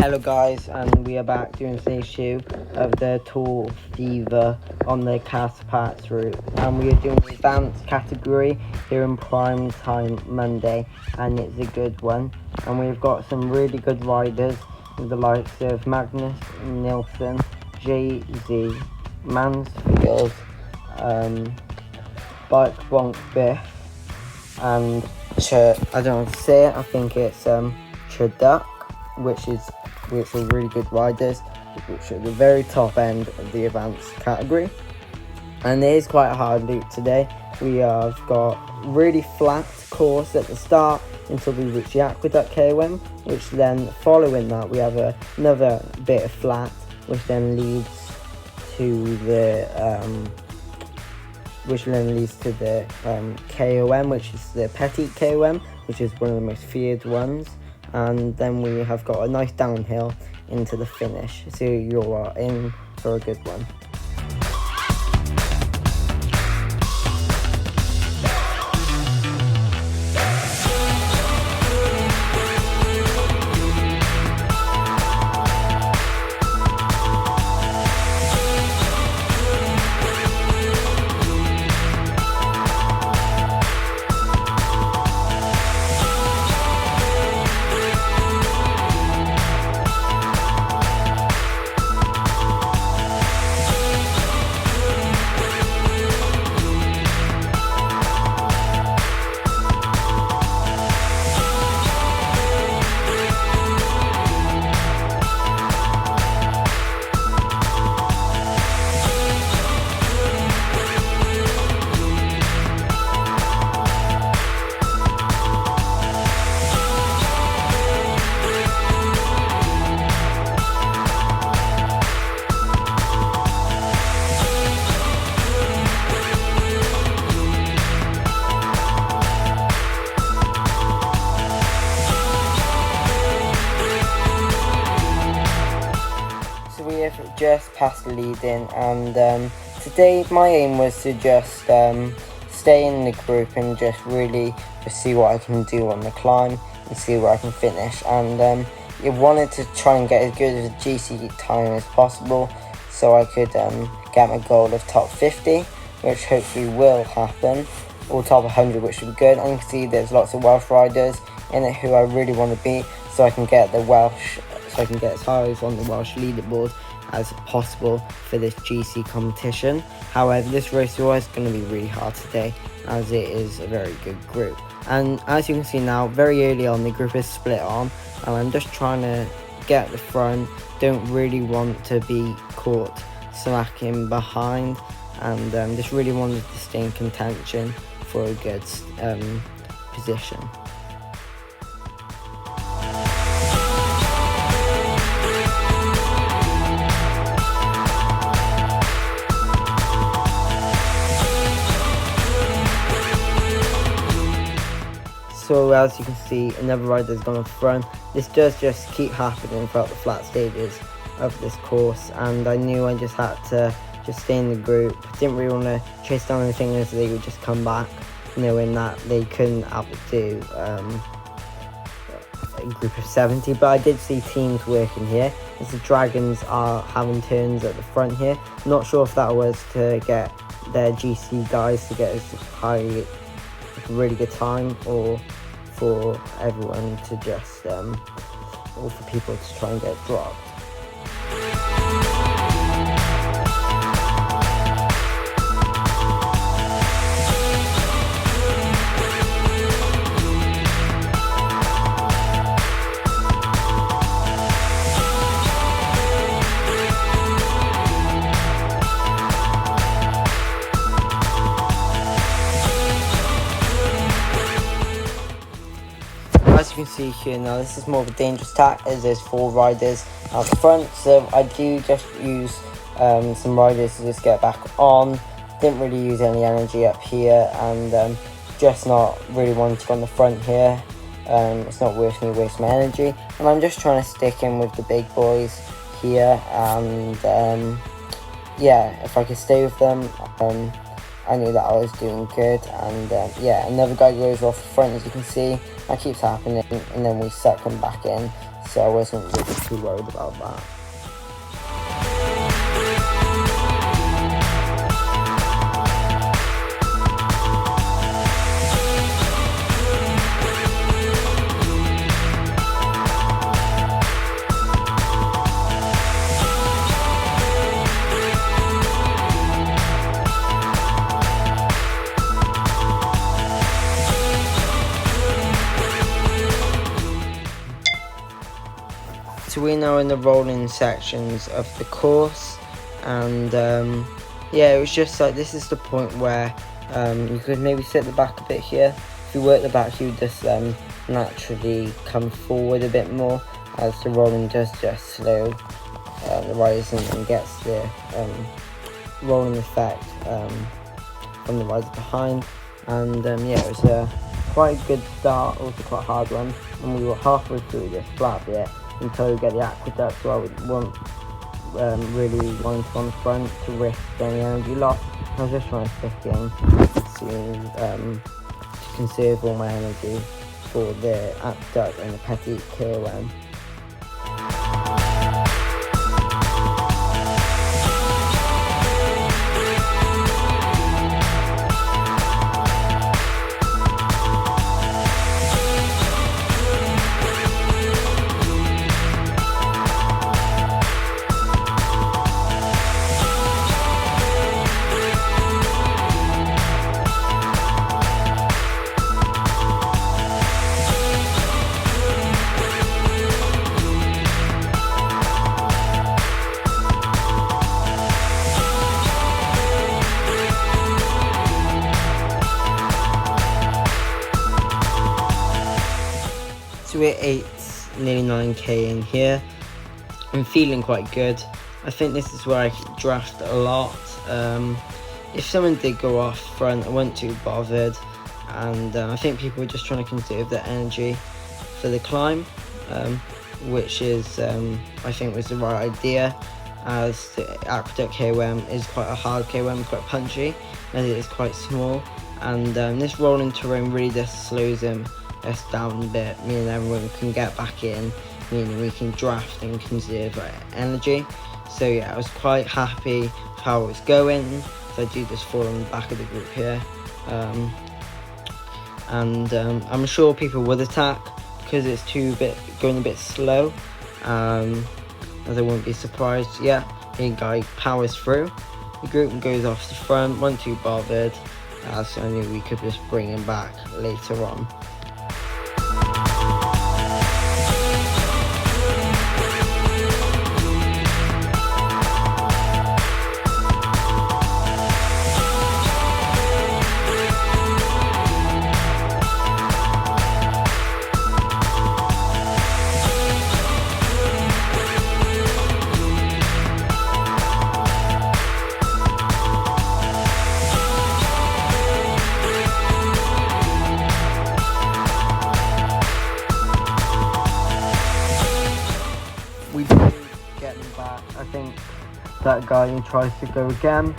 Hello guys, and we are back doing this issue of the Tour Fever on the Carpathians route, and we are doing the advanced category here in prime time Monday, and it's a good one. And we've got some really good riders with the likes of Magnus Nilsson, Jay-Z, Mansfield, Bike Bonk Biff, and I don't know how to say it, I think it's Chuduk, which are really good riders, which are at the very top end of the advanced category. And it is quite a hard loop today. We have got really flat course at the start until we reach the Aqueduct KOM, which then following that we have another bit of flat, which then leads to the KOM, which is the Petit KOM, which is one of the most feared ones. And then we have got a nice downhill into the finish, so you're in for a good one. We have just passed the lead in, and today my aim was to just stay in the group and just see what I can do on the climb and see where I can finish. And I wanted to try and get as good as a GC time as possible, so I could get my goal of top 50, which hopefully will happen, or top 100, which would be good. And you can see there's lots of Welsh riders in it who I really want to beat, so I can get as high as on the Welsh leaderboard as possible for this GC competition. However, this race is going to be really hard today, as it is a very good group. And as you can see now, very early on the group is split on, and I'm just trying to get at the front, don't really want to be caught slacking behind, and just really wanted to stay in contention for a good position. So as you can see, another rider's gone up front. This does just keep happening throughout the flat stages of this course, and I knew I just had to stay in the group. Didn't really want to chase down anything as they would just come back, knowing that they couldn't outdo a group of 70. But I did see teams working here, as the Dragons are having turns at the front here. Not sure if that was to get their GC guys to get as high, a really good time, or for everyone to just or for people to try and get dropped. As you can see here now, this is more of a dangerous tack, as there's 4 riders out the front, so I do just use some riders to just get back on. Didn't really use any energy up here, and just not really wanting to go on the front here. It's not worth me wasting my energy, and I'm just trying to stick in with the big boys here, and yeah, if I could stay with them, I knew that I was doing good. And yeah, another guy goes off the front, as you can see. That keeps happening, and then we suck him back in. so I wasn't really too worried about that. So we're now in the rolling sections of the course, and yeah, it was just like, this is the point where you could maybe sit at the back a bit here. If you were at the back, you would just naturally come forward a bit more, as the rolling does just slow the rise and gets the rolling effect from the rise behind. And yeah, it was a quite a good start, also quite a hard one, and we were halfway through this flat bit until we get the aqueduct, so I would want really wanting to on the front to risk any energy loss. I was just trying to stick in to conserve all my energy for the aqueduct and the petit KOM. So we're 8, nearly 9k in here. I'm feeling quite good. I think this is where I draft a lot. If someone did go off front, I wasn't too bothered, and I think people were just trying to conserve their energy for the climb, which is I think was the right idea, as the aqueduct KOM is quite a hard KOM, quite punchy, and it is quite small, and this rolling terrain really just slows us down a bit, meaning everyone can get back in, meaning we can draft and conserve our energy. So yeah, I was quite happy with how it was going. So I do just fall on the back of the group here, and I'm sure people would attack because it's going a bit slow, as I wouldn't be surprised. Yeah, here guy powers through the group and goes off the front, wasn't too bothered, so I knew we could just bring him back later on. We do get them back. I think that guy who tries to go again,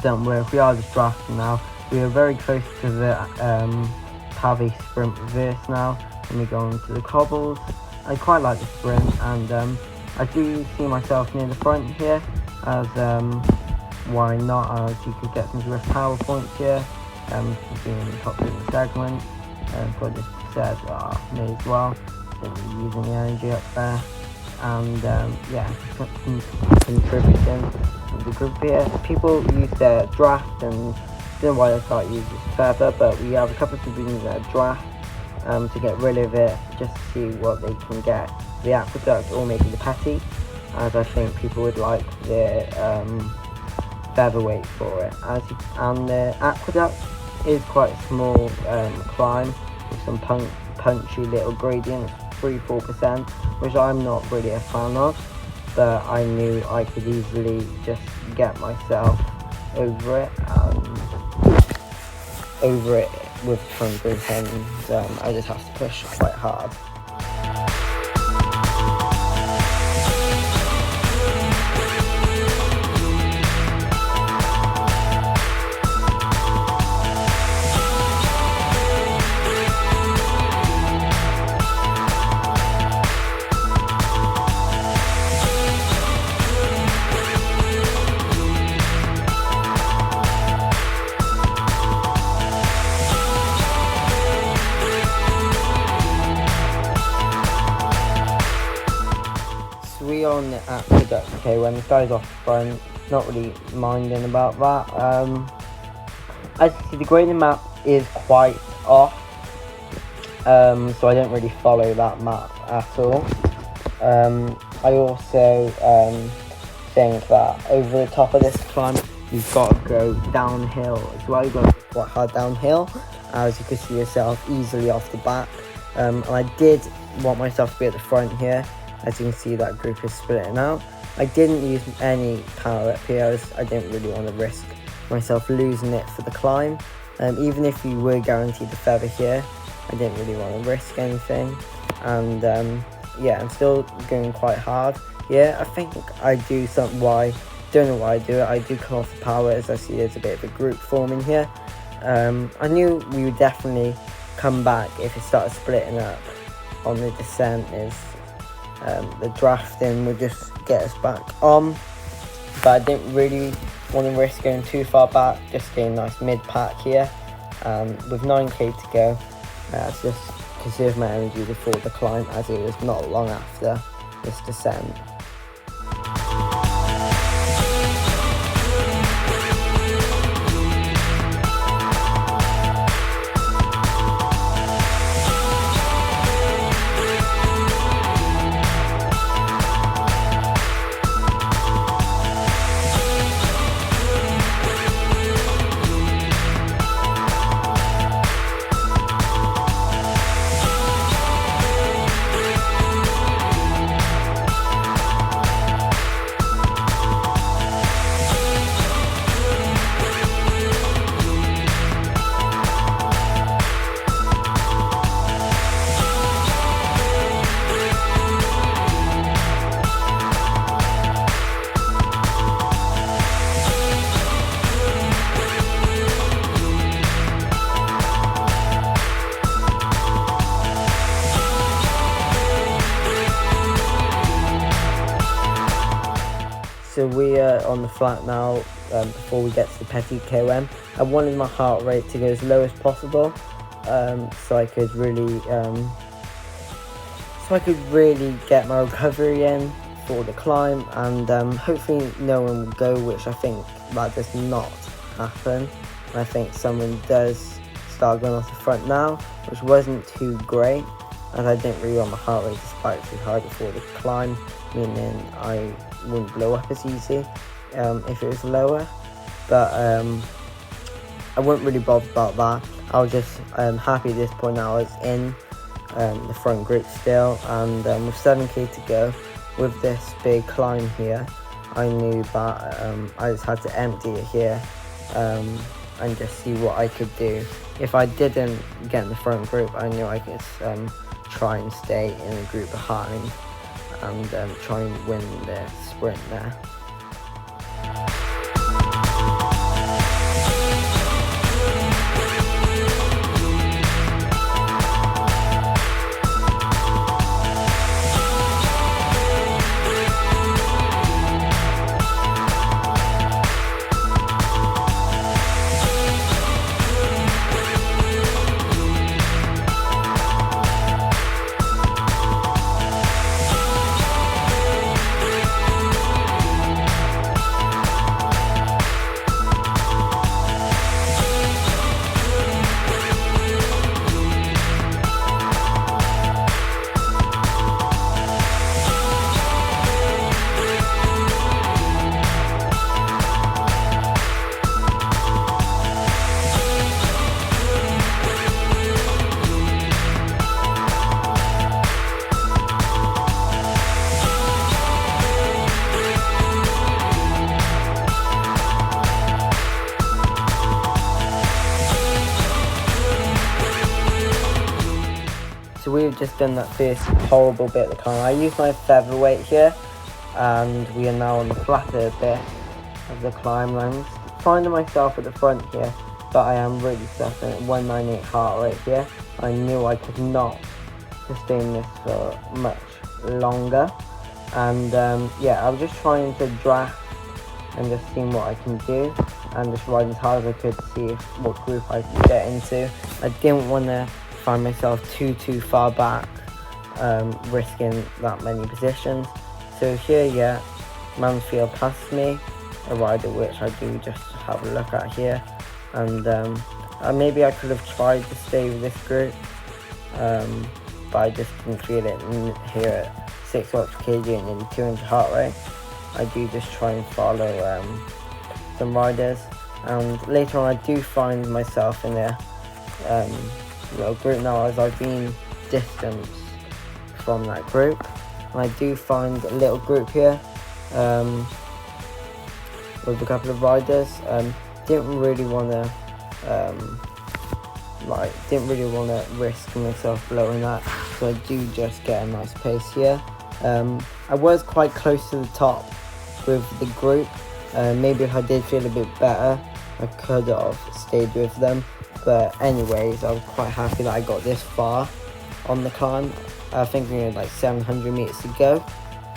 don't work. We are just drafting now. We are very close to the Pavi sprint reverse now, and we go into the cobbles. I quite like the sprint, and I do see myself near the front here, as why not, as you could get some Zwift power points here, for being in the top of the segment. So I just said, me as well, using the energy up there. And yeah, contributing to the group here. People use their draft, and I don't know why they can't use this further, but we have a couple of people using their draft to get rid of it, just to see what they can get, the aqueduct or maybe the petit, as I think people would like the featherweight for it. And the aqueduct is quite a small climb with some punchy little gradients, 3-4%, which I'm not really a fan of, but I knew I could easily just get myself over it with the front group, and I just have to push quite hard. we are on the aqueduct, okay, when the guy's off the front, not really minding about that. As you see, the grading map is quite off, so I don't really follow that map at all. I also think that over the top of this climb, you've got to go downhill as well. You've got to go quite hard downhill, as you can see yourself easily off the back. And I did want myself to be at the front here. As you can see, that group is splitting out. I didn't use any power up here, as I didn't really want to risk myself losing it for the climb. Even if you were guaranteed the feather here, I didn't really want to risk anything. And yeah, I'm still going quite hard here. I think I do something why, don't know why I do it. I do come off the power, as I see there's a bit of a group forming here. I knew we would definitely come back if it started splitting up on the descent. Is the drafting would just get us back on, but I didn't really want to risk going too far back, just getting a nice mid-pack here. With 9k to go, let's just conserve my energy before the climb, as it was not long after this descent. So we are on the flat now. Before we get to the petty KOM, I wanted my heart rate to go as low as possible, so I could really get my recovery in for the climb, and hopefully no one will go, which I think that does not happen. And I think someone does start going off the front now, which wasn't too great, as I didn't really want my heart rate to spike too high before the climb, meaning I wouldn't blow up as easy if it was lower. But I wasn't really bothered about that. I was just happy at this point now I was in the front group still, and with 7k to go with this big climb here, I knew that I just had to empty it here and just see what I could do. If I didn't get in the front group, I knew I could try and stay in the group behind and try and win the sprint there. So we've just done that first horrible bit of the climb. I used my featherweight here, and we are now on the flatter bit of the climb. I'm finding myself at the front here, but I am really suffering at 198 heart rate here. I knew I could not sustain this for much longer, and yeah, I was just trying to draft and just seeing what I can do, and just riding as hard as I could to see what group I could get into. I didn't want to find myself too far back, risking that many positions, So here, yeah, Mansfield passed me, a rider which I do just have a look at here, and maybe I could have tried to stay with this group, but I just didn't feel it. And here at 6 watts per kg and nearly 200 heart rate, I do just try and follow some riders, and later on I do find myself in a little group now, as I've been distanced from that group, and I do find a little group here with a couple of riders. Didn't really want to risk myself blowing that, so I do just get a nice pace here. I was quite close to the top with the group. Maybe if I did feel a bit better, I could have stayed with them, but anyways, I was quite happy that I got this far on the climb. I think we had like 700 meters to go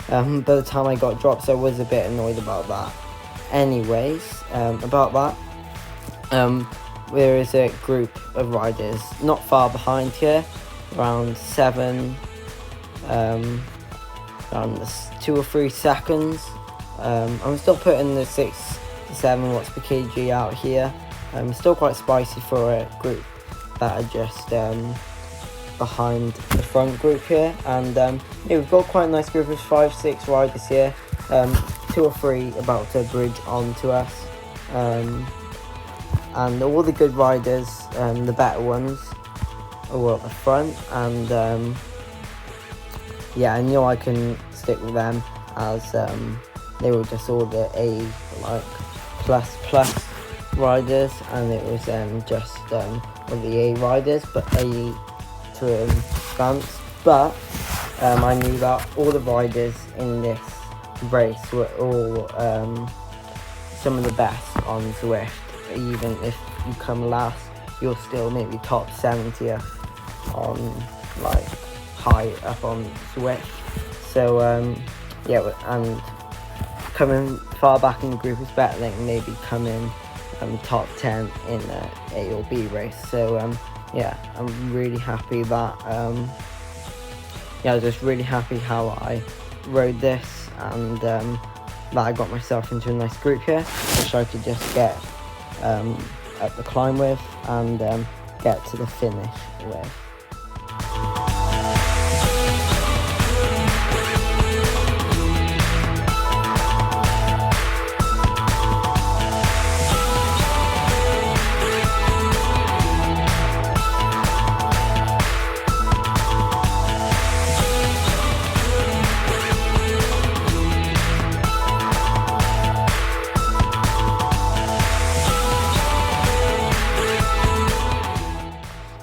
by the time I got dropped, so I was a bit annoyed about that. Anyways, about that, there is a group of riders not far behind here, around 2 or 3 seconds. I'm still putting the 6 to 7 watts per kg out here. Still quite spicy for a group that are just behind the front group here, and yeah, we've got quite a nice group of 5-6 riders here. 2 or 3 about to bridge onto us, and all the good riders, the better ones, are all at the front, and yeah, I know I can stick with them, as they were just all the A plus riders, and it was just all the A riders, but A to advance. But I knew that all the riders in this race were all some of the best on Zwift. Even if you come last, you're still maybe top 70th on high up on Zwift. So yeah, and coming far back in the group is better than maybe coming top 10 in a A or B race. So yeah, I'm really happy that yeah, I was just really happy how I rode this, and that I got myself into a nice group here, which I could just get up the climb with, and get to the finish with.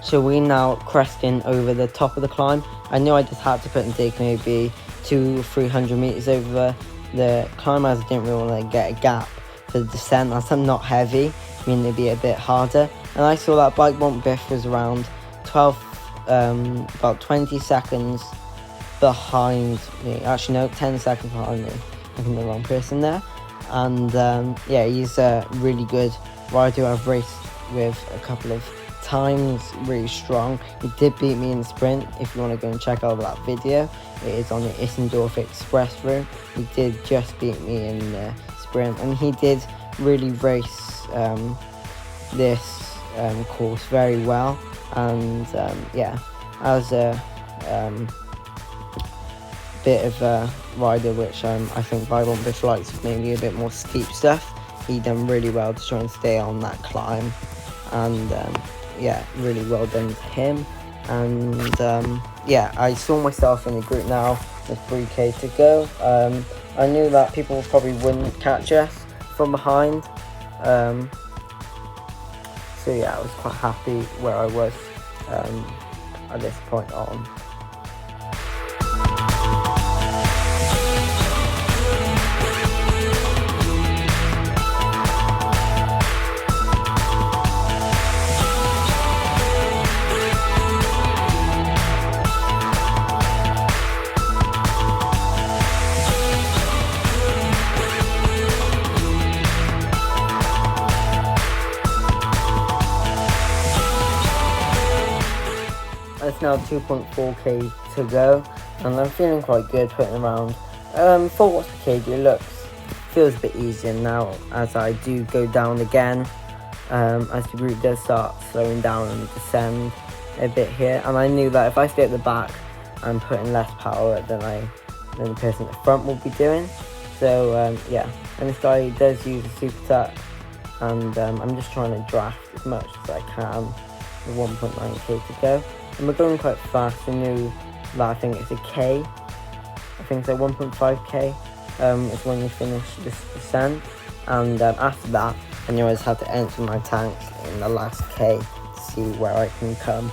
So we now cresting over the top of the climb. I knew I just had to put and dig maybe 200 or 300 meters over the climb, as I didn't really want to get a gap for the descent, as I'm not heavy, meaning it'd be a bit harder. And I saw that bike bump Biff was around about 20 seconds behind me. Actually no, 10 seconds behind me. I'm the wrong person there. And yeah, he's a really good rider I've raced with a couple of times, really strong. He did beat me in the sprint. If you want to go and check out that video, it is on the Issendorf Express route. He did just beat me in the sprint, and he did really race this course very well. And yeah, as a bit of a rider which I think Byron Biff likes, maybe a bit more steep stuff, he done really well to try and stay on that climb, and yeah, really well done to him. And yeah, I saw myself in the group now with 3k to go. I knew that people probably wouldn't catch us from behind, so yeah, I was quite happy where I was at this point on. It's now 2.4k to go, and I'm feeling quite good, putting around For what's the feels a bit easier now as I do go down again, as the group does start slowing down and descend a bit here, and I knew that if I stay at the back I'm putting less power than the person at the front will be doing. So yeah, and this guy does use a super tuck, and I'm just trying to draft as much as I can with 1.9k to go, and we're going quite fast. We knew that I think it's a K, I think it's like 1.5k is when you finish this descent, and after that I knew I just had to enter my tank in the last K to see where I can come.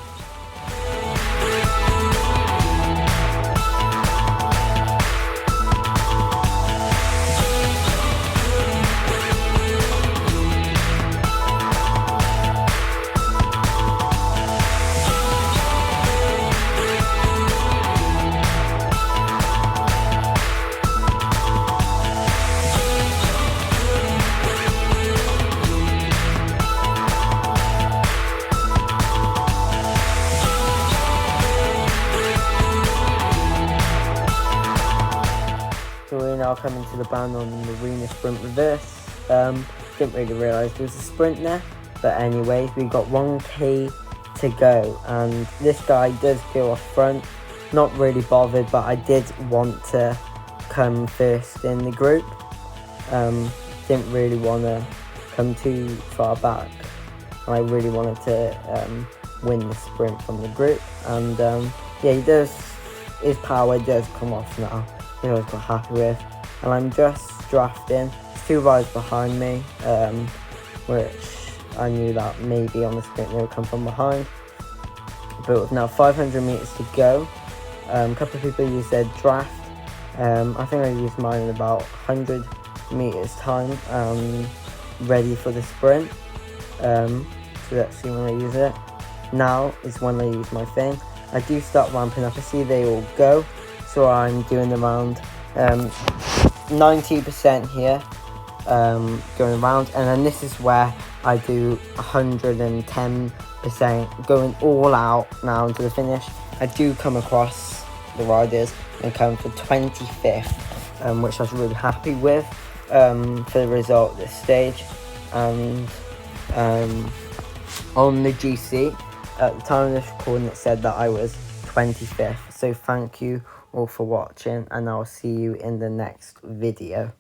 So we're now coming to the ban on the Marina Sprint Reverse. Didn't really realise there was a sprint there, but anyways, we've got 1k to go, and this guy does go off front. Not really bothered, but I did want to come first in the group. Didn't really want to come too far back, and I really wanted to win the sprint from the group. And yeah, his power does come off now, which I was quite happy with. And I'm just drafting. There's 2 riders behind me, which I knew that maybe on the sprint they would come from behind. But with now 500 meters to go, a couple of people used their draft. I think I used mine in about 100 meters time, ready for the sprint. So let's see when I use it. Now is when I use my thing. I do start ramping up. I see they all go, so I'm doing around 90% here, going around, and then this is where I do 110%, going all out now into the finish. I do come across the riders and come for 25th, which I was really happy with for the result at this stage. And on the GC, at the time of this recording, it said that I was 25th. So thank you all for watching, and I'll see you in the next video.